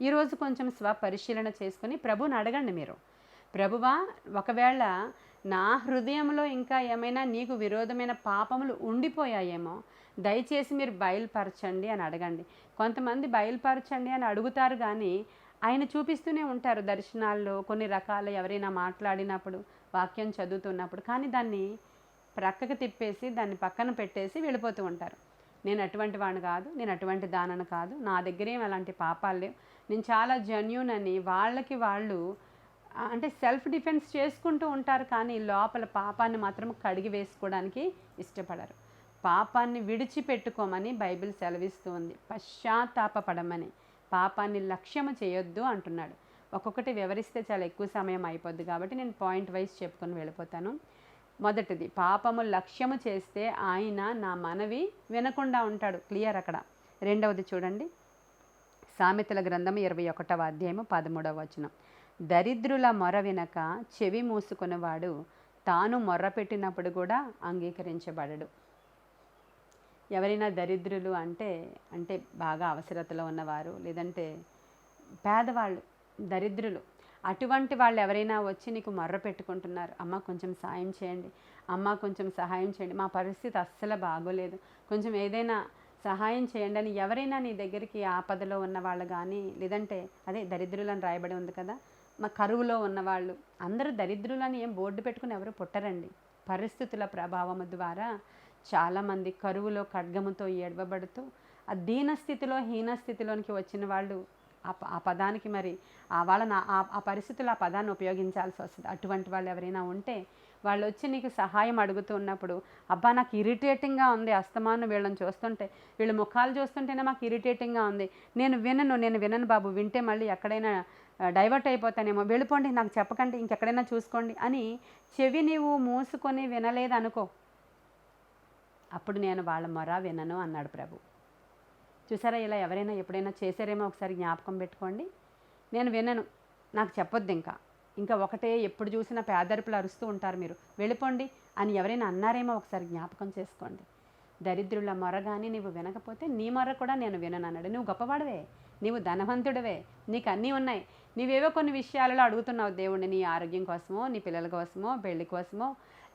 ఈరోజు కొంచెం స్వపరిశీలన చేసుకుని ప్రభువుని అడగండి మీరు. ప్రభువా, ఒకవేళ నా హృదయంలో ఇంకా ఏమైనా నీకు విరోధమైన పాపములు ఉండిపోయాయేమో దయచేసి మీరు బయలుపరచండి అని అడగండి. కొంతమంది బయలుపరచండి అని అడుగుతారు, కానీ ఆయన చూపిస్తూనే ఉంటారు దర్శనాల్లో కొన్ని రకాల ఎవరైనా మాట్లాడినప్పుడు, వాక్యం చదువుతున్నప్పుడు, కానీ దాన్ని ప్రక్కకు తిప్పేసి దాన్ని పక్కన పెట్టేసి వెళ్ళిపోతూ ఉంటారు. నేను అటువంటి వాడిని కాదు, నేను అటువంటి దానను కాదు, నా దగ్గరేం అలాంటి పాపాలు లేవు, నేను చాలా జెన్యూన్ అని వాళ్ళకి వాళ్ళు అంటే సెల్ఫ్ డిఫెన్స్ చేసుకుంటూ ఉంటారు, కానీ లోపల పాపాన్ని మాత్రం కడిగి వేసుకోవడానికి ఇష్టపడరు. పాపాన్ని విడిచిపెట్టుకోమని బైబిల్ సెలవిస్తూ ఉంది. పశ్చాత్తాపపడమని, పాపాన్ని లక్ష్యము చేయొద్దు అంటున్నాడు. ఒక్కొక్కటి వివరిస్తే చాలా ఎక్కువ సమయం అయిపోద్ది కాబట్టి నేను పాయింట్ వైజ్ చెప్పుకొని వెళ్ళిపోతాను. మొదటిది, పాపము లక్ష్యము చేస్తే ఆయన నా మనవి వినకుండా ఉంటాడు, క్లియర్ అక్కడ. రెండవది చూడండి, సామెతల గ్రంథం 21వ అధ్యాయము 13వ వచనం. దరిద్రుల మొర వినక చెవి మూసుకునేవాడు తాను మొర్ర పెట్టినప్పుడు కూడా అంగీకరించబడడు. ఎవరైనా దరిద్రులు అంటే అంటే బాగా అవసరతలో ఉన్నవారు, లేదంటే పేదవాళ్ళు, దరిద్రులు, అటువంటి వాళ్ళు ఎవరైనా వచ్చి నీకు మొర్ర పెట్టుకుంటున్నారు, అమ్మ కొంచెం సాయం చేయండి, అమ్మ కొంచెం సహాయం చేయండి, మా పరిస్థితి అస్సలు బాగోలేదు, కొంచెం ఏదైనా సహాయం చేయండి అని ఎవరైనా నీ దగ్గరికి ఆపదలో ఉన్నవాళ్ళు కానీ, లేదంటే అదే దరిద్రులని రాయబడి ఉంది కదా, మా కరువులో ఉన్నవాళ్ళు, అందరూ దరిద్రులని ఏం బోర్డు పెట్టుకుని ఎవరు పుట్టరండి. పరిస్థితుల ప్రభావము ద్వారా చాలామంది కరువులో ఖడ్గముతో ఏడవబడుతూ ఆ దీనస్థితిలో హీనస్థితిలోనికి వచ్చిన వాళ్ళు ఆ పదానికి మరి ఆ పరిస్థితుల్లో ఆ పదాన్ని ఉపయోగించాల్సి వస్తుంది. అటువంటి వాళ్ళు ఎవరైనా ఉంటే వాళ్ళు వచ్చి నీకు సహాయం అడుగుతూ ఉన్నప్పుడు, అబ్బా నాకు ఇరిటేటింగ్గా ఉంది, అస్తమానం వీళ్ళని చూస్తుంటే, వీళ్ళ ముఖాలు చూస్తుంటేనే మాకు ఇరిటేటింగ్గా ఉంది, నేను వినను బాబు, వింటే మళ్ళీ ఎక్కడైనా డైవర్ట్ అయిపోతానేమో, వెళ్ళిపోండి, నాకు చెప్పకండి, ఇంకెక్కడైనా చూసుకోండి అని చెవి నీవు మూసుకొని వినలేదనుకో, అప్పుడు నేను వాళ్ళ మొర వినను అన్నాడు ప్రభు. చూసారా, ఇలా ఎవరైనా ఎప్పుడైనా చేశారేమో ఒకసారి జ్ఞాపకం పెట్టుకోండి. నేను వినను, నాకు చెప్పొద్దు, ఇంకా ఒకటే ఎప్పుడు చూసినా పేదరిపులు అరుస్తూ ఉంటారు, మీరు వెళ్ళిపోండి అని ఎవరైనా అన్నారేమో ఒకసారి జ్ఞాపకం చేసుకోండి. దరిద్రుల మొర కానీ నీవు వినకపోతే నీ మొర కూడా నేను వినను అన్నాడు. నువ్వు గొప్పవాడవే, నీవు ధనవంతుడివే, నీకు అన్నీ ఉన్నాయి, నీవేవో కొన్ని విషయాలలో అడుగుతున్నావు దేవుణ్ణి, నీ ఆరోగ్యం కోసమో, నీ పిల్లల కోసమో, పెళ్లి కోసమో,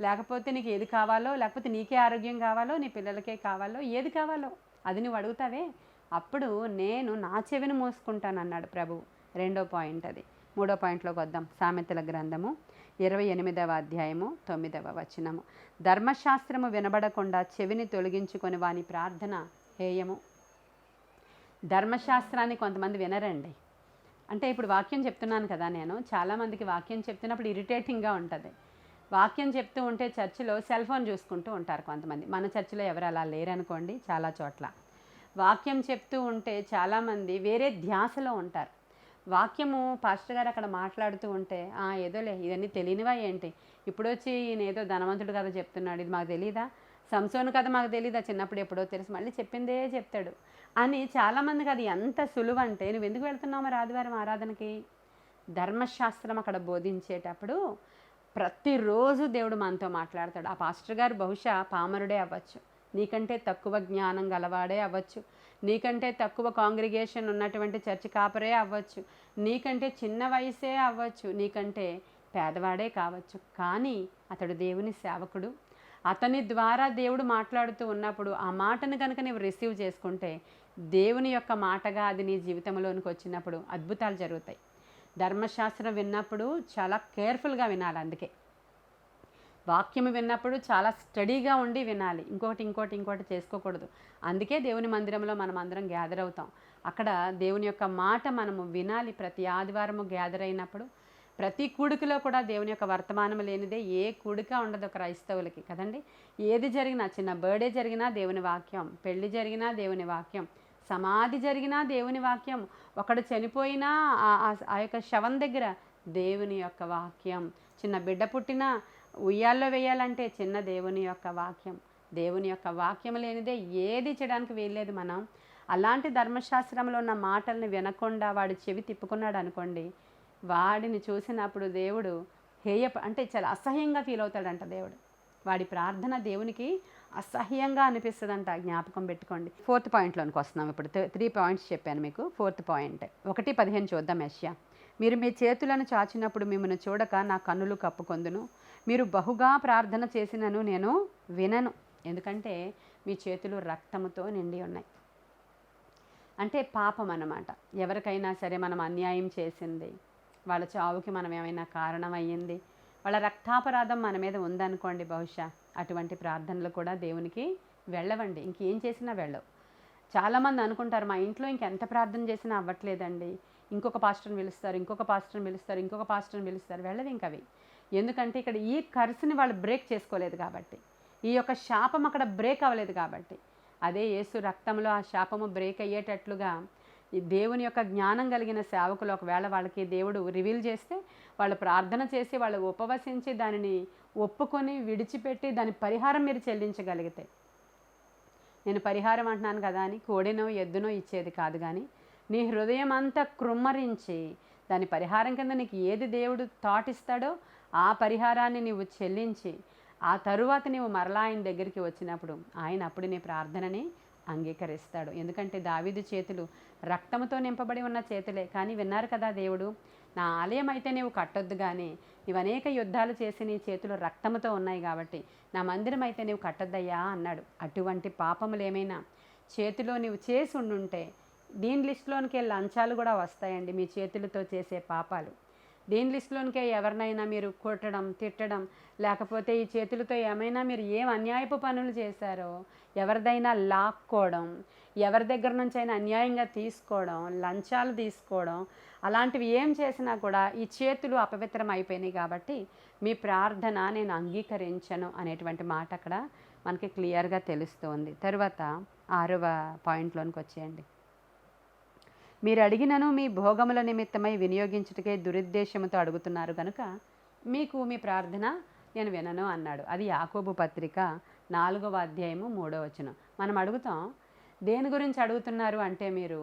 లేకపోతే నీకు ఏది కావాలో, లేకపోతే నీకే ఆరోగ్యం కావాలో, నీ పిల్లలకే కావాలో, ఏది కావాలో అది నువ్వు అడుగుతావే, అప్పుడు నేను నా చెవిని మూసుకుంటాను అన్నాడు ప్రభువు. రెండో పాయింట్ అది. మూడో పాయింట్లోకి వద్దాం. సామెతల గ్రంథము 28వ అధ్యాయము 9వ వచనము. ధర్మశాస్త్రము వినబడకుండా చెవిని తొలగించుకొని వాని ప్రార్థన హేయము. ధర్మశాస్త్రాన్ని కొంతమంది వినరండి. అంటే ఇప్పుడు వాక్యం చెప్తున్నాను కదా, నేను చాలామందికి వాక్యం చెప్తున్నప్పుడు ఇరిటేటింగ్గా ఉంటుంది. వాక్యం చెప్తూ ఉంటే చర్చిలో సెల్ ఫోన్ చూసుకుంటూ ఉంటారు కొంతమంది. మన చర్చిలో ఎవరు అలా లేరనుకోండి, చాలా చోట్ల వాక్యం చెప్తూ ఉంటే చాలామంది వేరే ధ్యాసలో ఉంటారు. వాక్యము పాస్టర్ గారు అక్కడ మాట్లాడుతూ ఉంటే, ఏదోలే ఇవన్నీ తెలియనివా ఏంటి, ఇప్పుడు వచ్చి ఈయన ఏదో ధనవంతుడు కథ చెప్తున్నాడు, ఇది మాకు తెలీదా, సంసోను కథ మాకు తెలీదా, చిన్నప్పుడు ఎప్పుడో తెలుసు, మళ్ళీ చెప్పిందే చెప్తాడు అని చాలామందికి అది ఎంత సులువు అంటే, నువ్వు ఎందుకు వెళ్తున్నావు మరి ఆదివారం ఆరాధనకి? ధర్మశాస్త్రం అక్కడ బోధించేటప్పుడు ప్రతిరోజు దేవుడు మనతో మాట్లాడతాడు. ఆ పాస్టర్ గారు బహుశా పామరుడే అవ్వచ్చు, నీకంటే తక్కువ జ్ఞానం గలవాడే అవ్వచ్చు, నీకంటే తక్కువ కాంగ్రిగేషన్ ఉన్నటువంటి చర్చి కాపరే అవ్వచ్చు, నీకంటే చిన్న వయసే అవ్వచ్చు, నీకంటే పేదవాడే కావచ్చు, కానీ అతడు దేవుని సేవకుడు. అతని ద్వారా దేవుడు మాట్లాడుతూ ఉన్నప్పుడు ఆ మాటను కనుక నీవు రిసీవ్ చేసుకుంటే, దేవుని యొక్క మాటగా అది నీ జీవితంలోనికి వచ్చినప్పుడు అద్భుతాలు జరుగుతాయి. ధర్మశాస్త్రం విన్నప్పుడు చాలా కేర్ఫుల్గా వినాలి. అందుకే వాక్యం విన్నప్పుడు చాలా స్టడీగా ఉండి వినాలి. ఇంకోటి చేసుకోకూడదు. అందుకే దేవుని మందిరంలో మనం అందరం గ్యాదర్ అవుతాం. అక్కడ దేవుని యొక్క మాట మనము వినాలి. ప్రతి ఆదివారము గ్యాదర్ అయినప్పుడు ప్రతి కూడికలో కూడా దేవుని యొక్క వర్తమానం లేనిదే ఏ కూడిక ఉండదు క్రైస్తవులకి కదండి. ఏది జరిగినా, చిన్న బర్త్డే జరిగినా దేవుని వాక్యం, పెళ్లి జరిగినా దేవుని వాక్యం, సమాధి జరిగినా దేవుని వాక్యం, ఒకడు చనిపోయినా ఆ యొక్క శవం దగ్గర దేవుని యొక్క వాక్యం, చిన్న బిడ్డ పుట్టినా ఉయ్యాల్లో వేయాలంటే చిన్న దేవుని యొక్క వాక్యం. దేవుని యొక్క వాక్యం లేనిదే ఏది చేయడానికి వీల్లేదు మనం. అలాంటి ధర్మశాస్త్రంలో ఉన్న మాటల్ని వినకుండా వాడు చెవి తిప్పుకున్నాడు అనుకోండి, వాడిని చూసినప్పుడు దేవుడు అంటే చాలా అసహ్యంగా ఫీల్ అవుతాడంట దేవుడు. వాడి ప్రార్థన దేవునికి అసహ్యంగా అనిపిస్తుందంట. జ్ఞాపకం పెట్టుకోండి. 4th పాయింట్లోనికి వస్తున్నాం. ఇప్పుడు 3 పాయింట్స్ చెప్పాను మీకు. 4th పాయింట్ 1:15 చూద్దాం. యెషయా, మీరు మీ చేతులను చాచినప్పుడు మిమ్మల్ని చూడక నా కన్నులు కప్పుకొందును. మీరు బహుగా ప్రార్థన చేసినను నేను వినను. ఎందుకంటే మీ చేతులు రక్తముతో నిండి ఉన్నాయి. అంటే పాపం అన్నమాట. ఎవరికైనా సరే మనం అన్యాయం చేసింది, వాళ్ళ చావుకి మనం ఏమైనా కారణం అయ్యింది, వాళ్ళ రక్తాపరాధం మన మీద ఉందనుకోండి, బహుశా అటువంటి ప్రార్థనలు కూడా దేవునికి వెళ్ళవండి. ఇంకేం చేసినా వెళ్ళవు. చాలామంది అనుకుంటారు, మా ఇంట్లో ఇంకెంత ప్రార్థన చేసినా అవ్వట్లేదండి, ఇంకొక పాస్టర్ని పిలుస్తారు, ఇంకొక పాస్టర్ని పిలుస్తారు, ఇంకొక పాస్టర్ని పిలుస్తారు. వెళ్ళదు ఇంక అవి. ఎందుకంటే ఇక్కడ ఈ కర్సుని వాళ్ళు బ్రేక్ చేసుకోలేదు కాబట్టి, ఈ యొక్క శాపం అక్కడ బ్రేక్ అవ్వలేదు కాబట్టి. అదే యేసు రక్తంలో ఆ శాపము బ్రేక్ అయ్యేటట్లుగా ఈ దేవుని యొక్క జ్ఞానం కలిగిన సేవకులు ఒకవేళ వాళ్ళకి దేవుడు రివీల్ చేస్తే, వాళ్ళు ప్రార్థన చేసి వాళ్ళు ఉపవసించి దానిని ఒప్పుకొని విడిచిపెట్టి దాని పరిహారం మీరు చెల్లించగలిగితే, నేను పరిహారం అంటున్నాను కదా అని కోడినో ఎద్దునో ఇచ్చేది కాదు, కానీ నీ హృదయం అంతా కృమ్మరించి దాని పరిహారం కింద నీకు ఏది దేవుడు థాట్ ఇస్తాడో ఆ పరిహారాన్ని నీవు చెల్లించి ఆ తరువాత నీవు మరలా ఆయన దగ్గరికి వచ్చినప్పుడు ఆయన అప్పుడు నీ ప్రార్థనని అంగీకరిస్తాడు. ఎందుకంటే దావీదు చేతులు రక్తంతో నింపబడి ఉన్న చేతులే. కానీ విన్నారు కదా దేవుడు, నా ఆలయం అయితే నీవు కట్టొద్దు, కానీ నీవు అనేక యుద్ధాలు చేసి నీ చేతులు రక్తంతో ఉన్నాయి కాబట్టి నా మందిరం అయితే నీవు కట్టొద్దయ్యా అన్నాడు. అటువంటి పాపములు ఏమైనా చేతిలో నీవు చేసి ఉండుంటే దీని లిస్టులోనికి లంచాలు కూడా వస్తాయండి. మీ చేతులతో చేసే పాపాలు దీని లిస్టులోనికే ఎవరినైనా మీరు కొట్టడం, తిట్టడం, లేకపోతే ఈ చేతులతో ఏమైనా మీరు ఏం అన్యాయపు పనులు చేశారో, ఎవరిదైనా లాక్కోవడం, ఎవరి దగ్గర నుంచి అయినా అన్యాయంగా తీసుకోవడం, లంచాలు తీసుకోవడం, అలాంటివి ఏం చేసినా కూడా ఈ చేతులు అపవిత్రం అయిపోయినాయి కాబట్టి మీ ప్రార్థన నేను అంగీకరించను అనేటువంటి మాట అక్కడ మనకి క్లియర్గా తెలుస్తుంది. తరువాత 6వ పాయింట్లోనికి వచ్చేయండి. మీరు అడిగినను మీ భోగముల నిమిత్తమై వినియోగించుటకే దురుద్దేశముతో అడుగుతున్నారు కనుక మీకు మీ ప్రార్థన నేను వినను అన్నాడు. అది యాకోబు పత్రిక 4వ అధ్యాయము 3వ వచనం. మనం అడుగుతాం, దేని గురించి అడుగుతున్నారు అంటే మీరు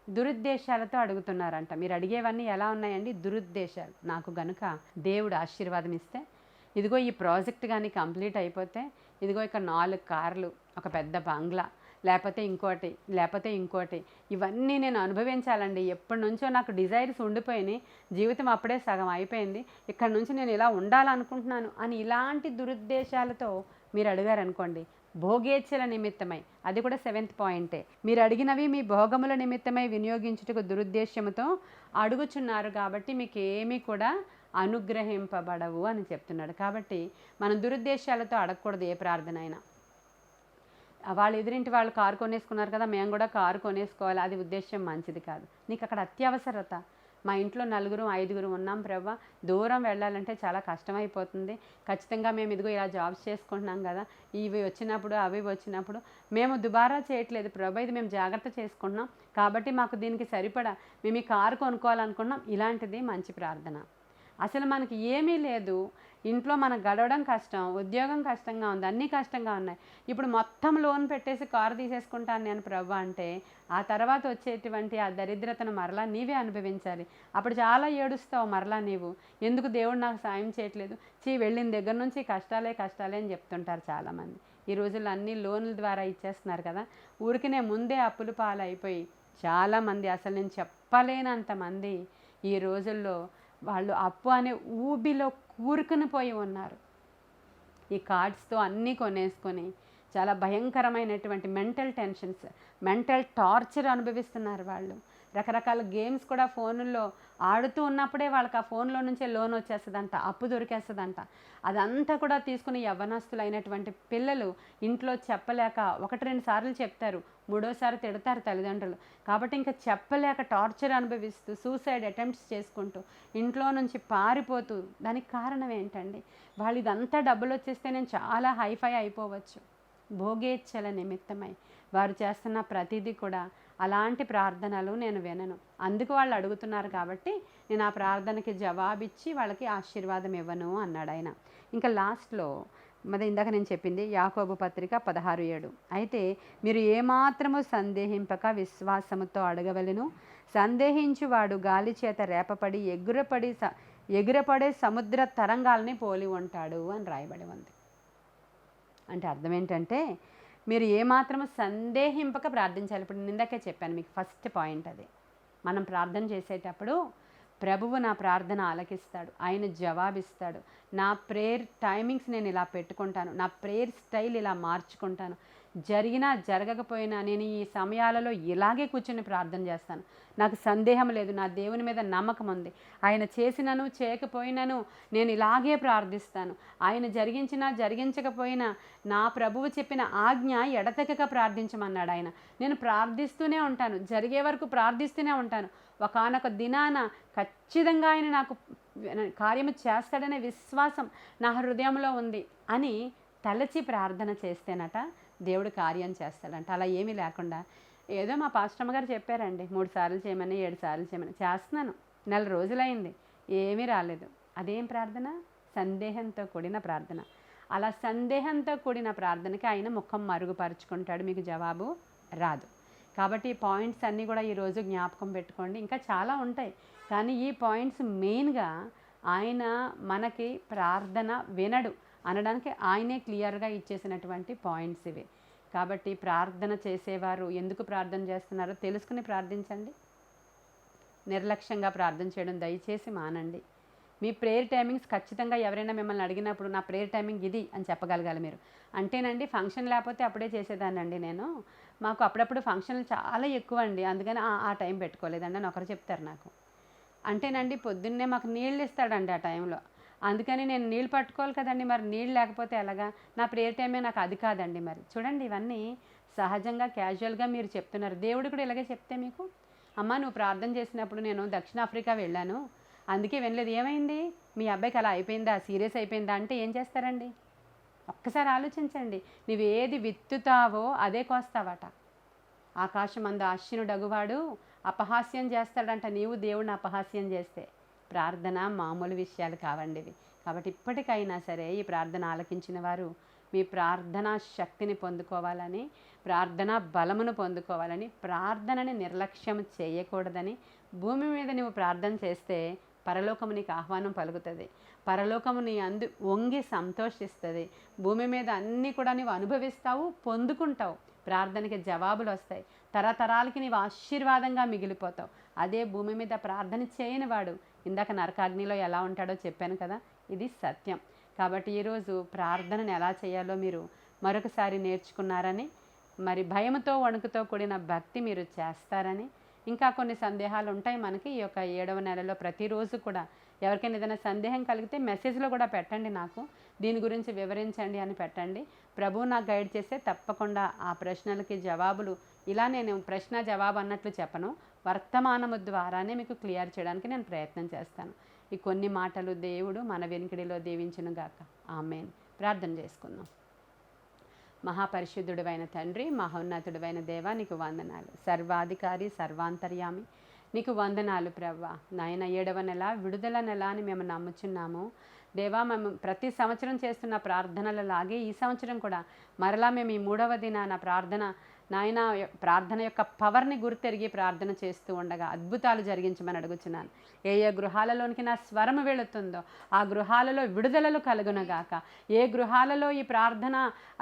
దురుద్దేశాలతో అడుగుతున్నారంట. మీరు అడిగేవన్నీ ఎలా ఉన్నాయండి? దురుద్దేశాలు. నాకు గనుక దేవుడు ఆశీర్వాదం ఇస్తే, ఇదిగో ఈ ప్రాజెక్ట్ కానీ కంప్లీట్ అయిపోతే, ఇదిగో ఇక 4 కార్లు, ఒక పెద్ద బంగ్లా, లేకపోతే ఇంకోటి, ఇవన్నీ నేను అనుభవించాలండి. ఎప్పటి నుంచో నాకు డిజైర్స్ ఉండిపోయినాయి, జీవితం అప్పుడే సగం అయిపోయింది, ఇక్కడ నుంచి నేను ఇలా ఉండాలనుకుంటున్నాను అని ఇలాంటి దురుద్దేశాలతో మీరు అడిగారనుకోండి, భోగేచ్ఛల నిమిత్తమై, అది కూడా 7th పాయింటే, మీరు అడిగినవి మీ భోగముల నిమిత్తమై వినియోగించుటకు దురుద్దేశముతో అడుగుచున్నారు కాబట్టి మీకు ఏమీ కూడా అనుగ్రహింపబడవు అని చెప్తున్నాడు. కాబట్టి మనం దురుద్దేశాలతో అడగకూడదు ఏ ప్రార్థన అయినా. వాళ్ళు ఎదురింటి వాళ్ళు కారు కొనేసుకున్నారు కదా, మేము కూడా కారు కొనేసుకోవాలి, అది ఉద్దేశం మంచిది కాదు. నీకు అక్కడ అత్యవసరత, మా ఇంట్లో 4, 5 ఉన్నాం ప్రభా, దూరం వెళ్ళాలంటే చాలా కష్టమైపోతుంది, ఖచ్చితంగా మేము ఇదిగో ఇలా జాబ్స్ చేసుకుంటున్నాం కదా, ఇవి వచ్చినప్పుడు అవి వచ్చినప్పుడు మేము దుబారా చేయట్లేదు ప్రభా, ఇది మేము జాగ్రత్త చేసుకుంటున్నాం కాబట్టి మాకు దీనికి సరిపడా మేము ఈ కారు కొనుక్కోవాలనుకుంటున్నాం. ఇలాంటిది మంచి ప్రార్థన. అసలు మనకి ఏమీ లేదు, ఇంట్లో మనకు గడవడం కష్టం, ఉద్యోగం కష్టంగా ఉంది, అన్నీ కష్టంగా ఉన్నాయి, ఇప్పుడు మొత్తం లోన్ పెట్టేసి కారు తీసేసుకుంటాను నేను ప్రభు అంటే, ఆ తర్వాత వచ్చేటువంటి ఆ దరిద్రతను మరలా నీవే అనుభవించాలి. అప్పుడు చాలా ఏడుస్తావు మరలా నీవు, ఎందుకు దేవుడు నాకు సాయం చేయట్లేదు, వెళ్ళిన దగ్గర నుంచి కష్టాలే అని చెప్తుంటారు చాలామంది. ఈ రోజుల్లో అన్ని లోన్ల ద్వారా ఇచ్చేస్తున్నారు కదా, ఊరికినే ముందే అప్పులు పాలైపోయి చాలామంది, అసలు నేను చెప్పలేనంతమంది ఈ రోజుల్లో వాళ్ళు అప్పు అనే ఊబిలో కూరుకుని పోయి ఉన్నారు. ఈ కార్డ్స్తో అన్నీ కొనేసుకొని చాలా భయంకరమైనటువంటి మెంటల్ టెన్షన్స్, మెంటల్ టార్చర్ అనుభవిస్తున్నారు వాళ్ళు. రకరకాల గేమ్స్ కూడా ఫోనుల్లో ఆడుతూ ఉన్నప్పుడే వాళ్ళకి ఆ ఫోన్లో నుంచే లోన్ వచ్చేస్తుందంట, అప్పు దొరికేస్తుందంట. అదంతా కూడా తీసుకుని యవ్వనస్తులు అయినటువంటి పిల్లలు ఇంట్లో చెప్పలేక 1-2 సార్లు చెప్తారు, 3వసారి తిడతారు తల్లిదండ్రులు. కాబట్టి ఇంకా చెప్పలేక టార్చర్ అనుభవిస్తూ సూసైడ్ అటెంప్ట్స్ చేసుకుంటూ ఇంట్లో నుంచి పారిపోతూ, దానికి కారణం ఏంటండి? వాళ్ళు ఇదంతా డబ్బులు వచ్చేస్తే నేను చాలా హైఫై అయిపోవచ్చు. భోగేచ్ఛల నిమిత్తమై వారు చేస్తున్న ప్రతిదీ కూడా అలాంటి ప్రార్థనలు నేను వినను. అందుకు వాళ్ళు అడుగుతున్నారు కాబట్టి నేను ఆ ప్రార్థనకి జవాబిచ్చి వాళ్ళకి ఆశీర్వాదం ఇవ్వను అన్నాడు ఆయన. ఇంకా లాస్ట్లో మరి ఇందాక నేను చెప్పింది యాకోబు పత్రిక 16:7. అయితే మీరు ఏమాత్రము సందేహింపక విశ్వాసముతో అడగవలెను, సందేహించువాడు గాలి చేత రేపపడి ఎగురపడే సముద్ర తరంగాల్ని పోలి ఉంటాడు అని రాయబడి ఉంది. అంటే అర్థం ఏంటంటే మీరు ఏమాత్రము సందేహింపక ప్రార్థించాలి. ఇప్పుడు నేను ఇందాకే చెప్పాను మీకు ఫస్ట్ పాయింట్ అది. మనం ప్రార్థన చేసేటప్పుడు ప్రభువు నా ప్రార్థన ఆలకిస్తాడు, ఆయన జవాబిస్తాడు. నా ప్రేయర్ టైమింగ్స్ నేను ఇలా పెట్టుకుంటాను, నా ప్రేయర్ స్టైల్ ఇలా మార్చుకుంటాను. జరిగినా జరగకపోయినా నేను ఈ సమయాలలో ఇలాగే కూర్చొని ప్రార్థన చేస్తాను. నాకు సందేహం లేదు, నా దేవుని మీద నమ్మకం ఉంది. ఆయన చేసినను చేయకపోయినను నేను ఇలాగే ప్రార్థిస్తాను. ఆయన జరిగించినా జరిగించకపోయినా నా ప్రభువు చెప్పిన ఆజ్ఞ ఎడతెగక ప్రార్థించమన్నాడు ఆయన. నేను ప్రార్థిస్తూనే ఉంటాను, జరిగే వరకు ప్రార్థిస్తూనే ఉంటాను. ఒకానొక దినాన ఖచ్చితంగా ఆయన నాకు కార్యము చేస్తాడనే విశ్వాసం నా హృదయంలో ఉంది అని తలచి ప్రార్థన చేస్తేనట దేవుడు కార్యం చేస్తాడంట. అలా ఏమీ లేకుండా ఏదో మా పాస్టమ్మ గారు చెప్పారండి, 3 సార్లు చేయమని 7 సార్లు చేయమని చేస్తున్నాను, 4 రోజులైంది, ఏమీ రాలేదు. అదేం ప్రార్థన? సందేహంతో కూడిన ప్రార్థన. అలా సందేహంతో కూడిన ప్రార్థనకి ఆయన ముఖం మరుగుపరుచుకుంటాడు, మీకు జవాబు రాదు. కాబట్టి ఈ పాయింట్స్ అన్నీ కూడా ఈరోజు జ్ఞాపకం పెట్టుకోండి. ఇంకా చాలా ఉంటాయి, కానీ ఈ పాయింట్స్ మెయిన్గా ఆయన మనకి ప్రార్థన వినడు అనడానికి ఆయనే క్లియర్గా ఇచ్చేసినటువంటి పాయింట్స్ ఇవి. కాబట్టి ప్రార్థన చేసేవారు ఎందుకు ప్రార్థన చేస్తున్నారో తెలుసుకుని ప్రార్థించండి. నిర్లక్ష్యంగా ప్రార్థన చేయడం దయచేసి మానండి. మీ ప్రేయర్ టైమింగ్స్ ఖచ్చితంగా ఎవరైనా మిమ్మల్ని అడిగినప్పుడు నా ప్రేయర్ టైమింగ్ ఇది అని చెప్పగలగాలి మీరు. అంటేనండి ఫంక్షన్ లేకపోతే అప్పుడే చేసేదాన్నండి నేను. మాకు అప్పుడప్పుడు ఫంక్షన్లు చాలా ఎక్కువ అండి, అందుకని ఆ టైం పెట్టుకోలేదండి అని ఒకరు చెప్తారు నాకు. అంటేనండి పొద్దున్నే మాకు నీళ్ళు ఇస్తాడండి ఆ టైంలో, అందుకని నేను నీళ్ళు పట్టుకోవాలి కదండి, మరి నీళ్ళు లేకపోతే ఎలాగా? నా ప్రేయర్ టైమే నాకు అది కాదండి. మరి చూడండి, ఇవన్నీ సహజంగా క్యాజువల్గా మీరు చెప్తున్నారు. దేవుడు కూడా ఇలాగే చెప్తే మీకు, అమ్మ నువ్వు ప్రార్థన చేసినప్పుడు నేను దక్షిణాఫ్రికా వెళ్ళాను అందుకే వినలేదు, ఏమైంది మీ అబ్బాయికి అలా అయిపోయిందా, సీరియస్ అయిపోయిందా అంటే ఏం చేస్తారండి? ఒక్కసారి ఆలోచించండి. నువ్వు ఏది విత్తుతావో అదే కోస్తావట. ఆకాశమందు ఆశ్చర్యుడగువాడు అపహాస్యం చేస్తాడంట, నీవు దేవుడిని అపహాస్యం చేస్తే. ప్రార్థన మామూలు విషయాలు కావండి ఇవి. కాబట్టి ఇప్పటికైనా సరే ఈ ప్రార్థన ఆలకించిన వారు మీ ప్రార్థనా శక్తిని పొందుకోవాలని, ప్రార్థనా బలమును పొందుకోవాలని, ప్రార్థనని నిర్లక్ష్యం చేయకూడదని, భూమి మీద నువ్వు ప్రార్థన చేస్తే పరలోకము నీకు ఆహ్వానం పలుకుతుంది, పరలోకము నీ వంగి సంతోషిస్తుంది, భూమి మీద అన్నీ కూడా నీవు అనుభవిస్తావు, పొందుకుంటావు, ప్రార్థనకి జవాబులు వస్తాయి, తరతరాలకి నీవు ఆశీర్వాదంగా మిగిలిపోతావు. అదే భూమి మీద ప్రార్థన చేయని వాడు ఇందాక నరకాగ్నిలో ఎలా ఉంటాడో చెప్పాను కదా, ఇది సత్యం. కాబట్టి ఈరోజు ప్రార్థనను ఎలా చేయాలో మీరు మరొకసారి నేర్చుకున్నారని, మరి భయంతో వణుకుతో కూడిన భక్తి మీరు చేస్తారని, ఇంకా కొన్ని సందేహాలు ఉంటాయి మనకి ఈ యొక్క 7వ నెలలో. ప్రతిరోజు కూడా ఎవరికైనా ఏదైనా సందేహం కలిగితే మెసేజ్లో కూడా పెట్టండి, నాకు దీని గురించి వివరించండి అని పెట్టండి. ప్రభువు నాకు గైడ్ చేస్తే తప్పకుండా ఆ ప్రశ్నలకి జవాబులు ఇలా నేను ప్రశ్న జవాబు అన్నట్లు చెప్పను, వర్తమానము ద్వారానే మీకు క్లియర్ చేయడానికి నేను ప్రయత్నం చేస్తాను. ఈ కొన్ని మాటలు దేవుడు మన వెనుకడిలో దీవించును గాక. ఆమేన్. ప్రార్థన చేసుకుందాం. మహాపరిశుద్ధుడైన తండ్రి, మహోన్నతుడైన దేవ, నీకు వందనాలు. సర్వాధికారి, సర్వాంతర్యామి, నీకు వందనాలు ప్రభువా. నాయన 7వ నెల విడుదల నెల అని మేము నమ్ముచున్నాము దేవా. మేము ప్రతి సంవత్సరం చేస్తున్న ప్రార్థనలలాగే ఈ సంవత్సరం కూడా మరలా మేము ఈ 3వ దినాన నాయన ప్రార్థన యొక్క పవర్ని గుర్తెరిగి ప్రార్థన చేస్తూ ఉండగా అద్భుతాలు జరిగించమని అడుగుచున్నాను. ఏ గృహాలలోనికి నా స్వరము వెళుతుందో ఆ గృహాలలో విడుదలలు కలుగునగాక. ఏ గృహాలలో ఈ ప్రార్థన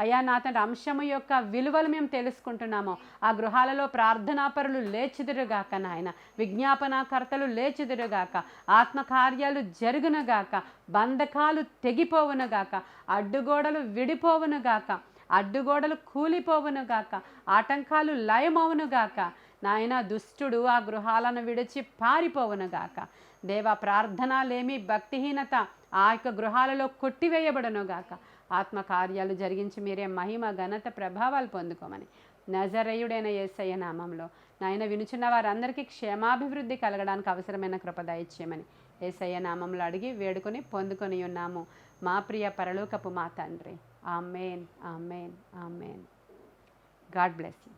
అయ్యా నా తండ్రి అంశము యొక్క విలువలు మేము తెలుసుకుంటున్నామో ఆ గృహాలలో ప్రార్థనాపరులు లేచిదురుగాక నాయన, విజ్ఞాపనాకర్తలు లేచిదురుగాక, ఆత్మకార్యాలు జరుగునుగాక, బంధకాలు తెగిపోవునుగాక, అడ్డుగోడలు విడిపోవునుగాక, అడ్డుగోడలు కూలిపోవునుగాక, ఆటంకాలు లయమవునుగాక నాయన, దుష్టుడు ఆ గృహాలను విడిచి పారిపోవునుగాక. దేవా, ప్రార్థనలేమి భక్తిహీనత ఆ యొక్క గృహాలలో కొట్టివేయబడునుగాక. ఆత్మకార్యాలు జరిగించి మీరే మహిమ ఘనత ప్రభావాలు పొందుకోమని నజరేయుడైన యేసయ్య నామంలో నాయన వినుచున్న వారందరికీ క్షేమాభివృద్ధి కలగడానికి అవసరమైన కృప దయచేయమని యేసయ్య నామంలో అడిగి వేడుకొని పొందుకొని ఉన్నాము మా ప్రియ పరలోకపు మా తండ్రి. Amen, amen, amen. God bless you.